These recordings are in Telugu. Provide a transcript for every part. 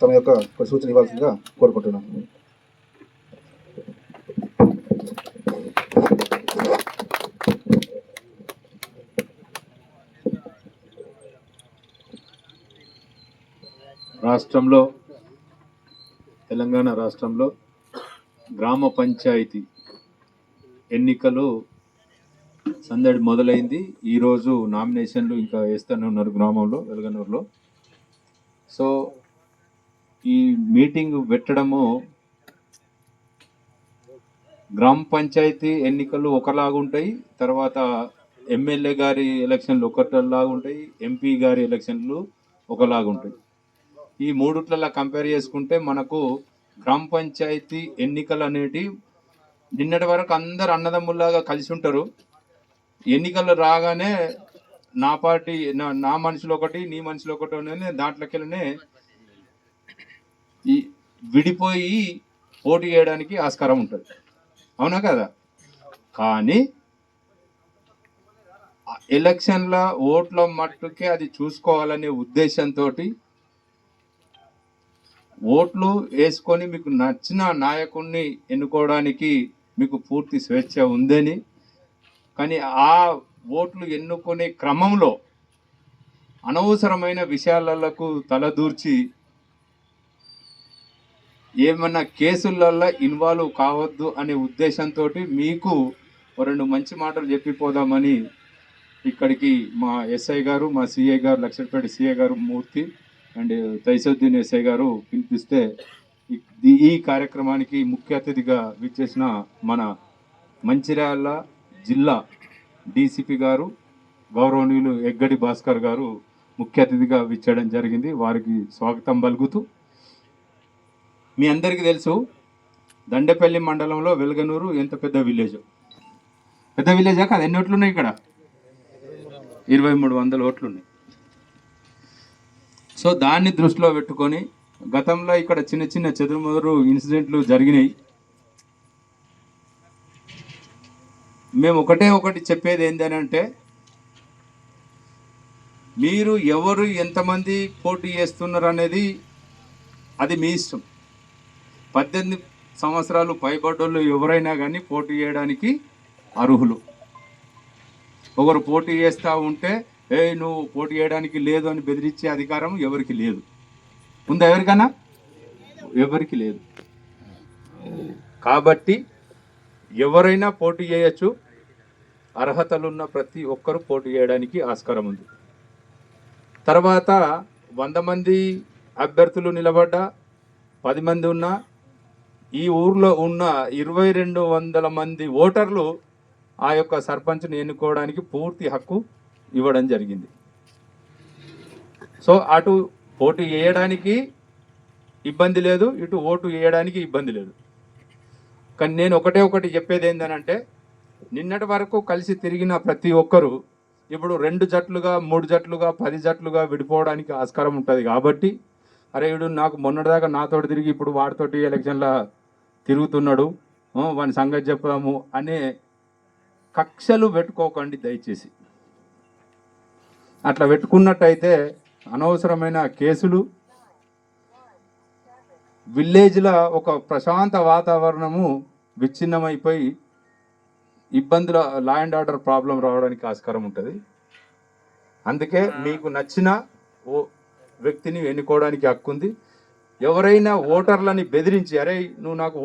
తమ యొక్క సూచన ఇవ్వాల్సిందిగా కోరుకుంటున్నాను. రాష్ట్రంలో, తెలంగాణ రాష్ట్రంలో గ్రామ పంచాయతీ ఎన్నికలు సందడి మొదలైంది. ఈరోజు నామినేషన్లు ఇంకా వేస్తూనే ఉన్నారు గ్రామంలో, వెలగనూరులో. సో ఈ మీటింగ్ పెట్టడము, గ్రామ పంచాయతీ ఎన్నికలు ఒకలాగుంటాయి, తర్వాత ఎమ్మెల్యే గారి ఎలక్షన్లు ఒకలాగుంటాయి, ఎంపీ గారి ఎలక్షన్లు ఒకలాగుంటాయి. ఈ మూడుట్లలో కంపేర్ చేసుకుంటే మనకు గ్రామ పంచాయతీ ఎన్నికలు అనేటి నిన్నటి వరకు అందరు అన్నదమ్ముల్లాగా కలిసి ఉంటారు. ఎన్నికలు రాగానే నా పార్టీ నా మనుషులు ఒకటి, నీ మనుషులు ఒకటి అని దాంట్లోకెళ్ళనే ఈ విడిపోయి పోటీ చేయడానికి ఆస్కారం ఉంటుంది. అవునా కదా? కానీ ఎలక్షన్ల ఓట్ల మట్టుకే అది చూసుకోవాలనే ఉద్దేశంతో ఓట్లు వేసుకొని మీకు నచ్చిన నాయకుడిని ఎన్నుకోవడానికి మీకు పూర్తి స్వేచ్ఛ ఉందని, కానీ ఆ ఓట్లు ఎన్నుకునే క్రమంలో అనవసరమైన విషయాలకు తలదూర్చి ఏమన్నా కేసులలో ఇన్వాల్వ్ కావద్దు అనే ఉద్దేశంతో మీకు రెండు మంచి మాటలు చెప్పిపోదామని ఇక్కడికి మా ఎస్ఐ గారు, మా సిఐ గారు, లక్షపేట సిఐ గారు మూర్తి అండ్ తైసుద్దీన్ ఎస్ఐ గారు పిలిపిస్తే ఈ కార్యక్రమానికి ముఖ్య అతిథిగా విచ్చేసిన మన మంచిర్యాల జిల్లా డీసీపీ గారు గౌరవనీయులు ఎగ్గడి భాస్కర్ గారు ముఖ్య అతిథిగా విచ్చేయడం జరిగింది. వారికి స్వాగతం పలుకుతూ, మీ అందరికీ తెలుసు దండేపల్లి మండలంలో వెలగనూరు ఎంత పెద్ద విలేజ్. పెద్ద విలేజా కాదు? ఎన్ని ఓట్లు ఉన్నాయి ఇక్కడ? 2300 ఓట్లు ఉన్నాయి. సో దాన్ని దృష్టిలో పెట్టుకొని గతంలో ఇక్కడ చిన్న చిన్న చెదురుమదురు ఇన్సిడెంట్లు జరిగినాయి. మేము ఒకటి చెప్పేది ఏంటంటే, మీరు ఎవరు ఎంతమంది పోటీ చేస్తున్నారు అనేది అది మీ ఇష్టం. 18 సంవత్సరాలు పైబడ్డోళ్ళు ఎవరైనా కానీ పోటీ చేయడానికి అర్హులు. ఒకరు పోటీ చేస్తూ ఉంటే నువ్వు పోటీ చేయడానికి లేదు అని బెదిరించే అధికారం ఎవరికి లేదు. ఉందా ఎవరికన్నా? ఎవరికి లేదు. కాబట్టి ఎవరైనా పోటీ చేయొచ్చు. అర్హతలున్న ప్రతి ఒక్కరు పోటీ చేయడానికి ఆస్కారం ఉంది. తర్వాత 100 మంది అభ్యర్థులు నిలబడ్డా, 10 మంది ఉన్నా, ఈ ఊర్లో ఉన్న 2200 మంది ఓటర్లు ఆ యొక్క సర్పంచ్ని ఎన్నుకోవడానికి పూర్తి హక్కు ఇవ్వడం జరిగింది. సో అటు పోటీ వేయడానికి ఇబ్బంది లేదు, ఇటు ఓటు వేయడానికి ఇబ్బంది లేదు. కానీ నేను ఒకటి చెప్పేది ఏంటంటే, నిన్నటి వరకు కలిసి తిరిగిన ప్రతి ఒక్కరు ఇప్పుడు 2 జట్లుగా, 3 జట్లుగా, 10 జట్లుగా విడిపోవడానికి ఆస్కారం ఉంటుంది. కాబట్టి అరే వీడు నాకు మొన్నటిదాకా నాతోటి తిరిగి ఇప్పుడు వాడితోటి ఎలక్షన్లో తిరుగుతున్నాడు, వాని సంగతి చెప్తాము అనే కక్షలు పెట్టుకోకండి దయచేసి. అట్లా పెట్టుకున్నట్టయితే అనవసరమైన కేసులు, విలేజ్లో ఒక ప్రశాంత వాతావరణము విచ్ఛిన్నమైపోయి ఇబ్బందుల, లా అండ్ ఆర్డర్ ప్రాబ్లం రావడానికి ఆస్కారం ఉంటుంది. అందుకే మీకు నచ్చిన వ్యక్తిని ఎన్నుకోవడానికి హక్కు ఉంది. ఎవరైనా ఓటర్లని బెదిరించి అరే నువ్వు నాకు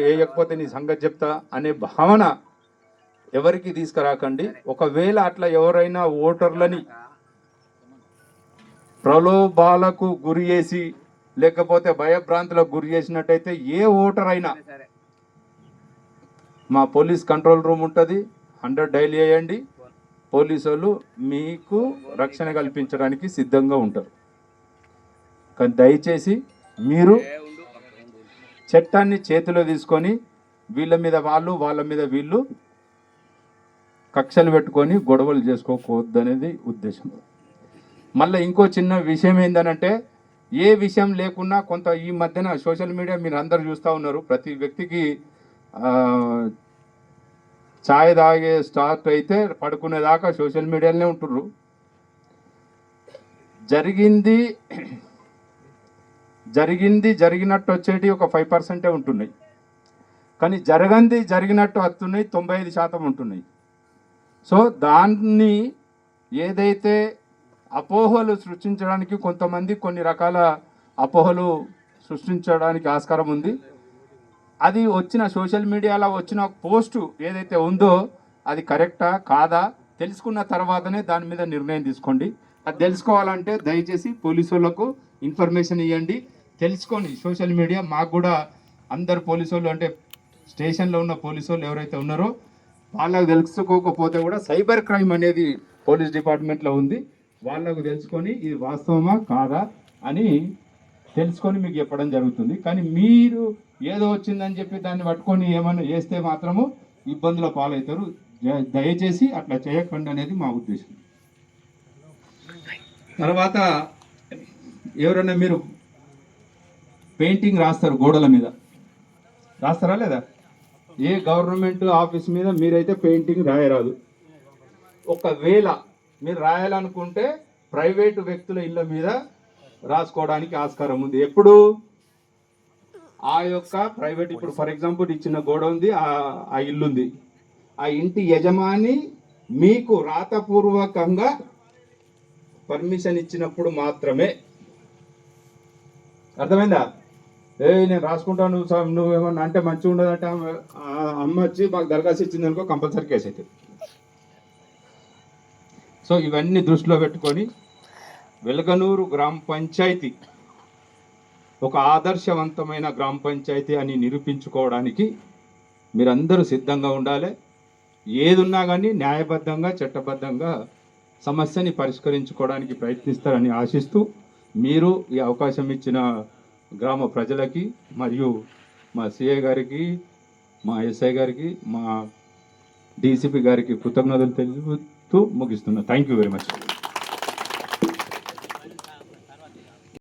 వేయకపోతే నీ సంగతి చెప్తా అనే భావన ఎవరికి తీసుకురాకండి. ఒకవేళ అట్లా ఎవరైనా ఓటర్లని ప్రలోభాలకు గురి చేసి లేకపోతే భయభ్రాంతులకు గురి చేసినట్టయితే ఏ ఓటర్ అయినా మా పోలీస్ కంట్రోల్ రూమ్ ఉంటుంది, 100 డైల్ చేయండి. పోలీసు వాళ్ళు మీకు రక్షణ కల్పించడానికి సిద్ధంగా ఉంటారు. కానీ దయచేసి మీరు చట్టాన్ని చేతిలో తీసుకొని వీళ్ళ మీద వాళ్ళు, వాళ్ళ మీద వీళ్ళు కక్షలు పెట్టుకొని గొడవలు చేసుకోకూడదు అనేది ఉద్దేశం. మళ్ళీ ఇంకో చిన్న విషయం ఏంటంటే, ఏ విషయం లేకున్నా కొంత ఈ మధ్యన సోషల్ మీడియా మీరు అందరు చూస్తూ ఉన్నారు, ప్రతి వ్యక్తికి ఛాయ్ తాగే స్టార్ట్ అయితే పడుకునేదాకా సోషల్ మీడియాలోనే ఉంటుర్రు. జరిగింది జరిగింది జరిగినట్టు వచ్చేటి ఒక 5% ఉంటున్నాయి, కానీ జరగంది జరిగినట్టు వస్తున్నాయి 95% ఉంటున్నాయి. సో దాన్ని ఏదైతే అపోహలు సృష్టించడానికి కొంతమంది కొన్ని రకాల అపోహలు సృష్టించడానికి ఆస్కారం ఉంది. అది వచ్చిన సోషల్ మీడియాలో వచ్చిన పోస్టు ఏదైతే ఉందో అది కరెక్టా కాదా తెలుసుకున్న తర్వాతనే దాని మీద నిర్ణయం తీసుకోండి. అది తెలుసుకోవాలంటే దయచేసి పోలీసు వాళ్ళకు ఇన్ఫర్మేషన్ ఇవ్వండి. తెలుసుకొని సోషల్ మీడియా మాకు కూడా అందరు పోలీసు వాళ్ళు అంటే స్టేషన్లో ఉన్న పోలీసు వాళ్ళు ఎవరైతే ఉన్నారో వాళ్ళకు తెలుసుకోకపోతే కూడా సైబర్ క్రైమ్ అనేది పోలీస్ డిపార్ట్మెంట్లో ఉంది, వాళ్ళకు తెలుసుకొని ఇది వాస్తవమా కాదా అని తెలుసుకొని మీకు చెప్పడం జరుగుతుంది. కానీ మీరు ఏదో వచ్చిందని చెప్పి దాన్ని పట్టుకొని ఏమన్నా చేస్తే మాత్రము ఇబ్బందుల పాలవుతారు. దయచేసి అట్లా చేయకండి అనేది మా ఉద్దేశం. తర్వాత ఎవరైనా మీరు పెయింటింగ్ రాస్తారు గోడల మీద, రాస్తారా లేదా? ఏ గవర్నమెంట్ ఆఫీస్ మీద మీరైతే పెయింటింగ్ రాయరాదు. ఒకవేళ మీరు రాయాలనుకుంటే ప్రైవేటు వ్యక్తుల ఇళ్ళ మీద రాసుకోవడానికి ఆస్కారం ఉంది. ఎప్పుడు ఆ యొక్క ప్రైవేట్, ఇప్పుడు ఫర్ ఎగ్జాంపుల్ ఈ చిన్న గోడ ఉంది, ఆ ఇల్లు ఉంది, ఆ ఇంటి యజమాని మీకు రాతపూర్వకంగా పర్మిషన్ ఇచ్చినప్పుడు మాత్రమే. అర్థమైందా? నేను రాసుకుంటాను నువ్వేమన్నా అంటే మంచిగా ఉండదంటే అమ్మ వచ్చి మాకు దరఖాస్తు ఇచ్చింది అనుకో కంపల్సరీ కేసు అవుతుంది. సో ఇవన్నీ దృష్టిలో పెట్టుకొని వెలగనూరు గ్రామ పంచాయతీ ఒక ఆదర్శవంతమైన గ్రామ పంచాయతీ అని నిరూపించుకోవడానికి మీరందరూ సిద్ధంగా ఉండాలి. ఏదున్నా కానీ న్యాయబద్ధంగా చట్టబద్ధంగా సమస్యని పరిష్కరించుకోవడానికి ప్రయత్నిస్తారని ఆశిస్తూ మీరు ఈ అవకాశం ఇచ్చిన గ్రామ ప్రజలకి మరియు మా సిఐ గారికి, మా ఎస్ఐ గారికి, మా డీసీపీ గారికి కృతజ్ఞతలు తెలుపుతూ ముగిస్తున్నా. Thank you very much.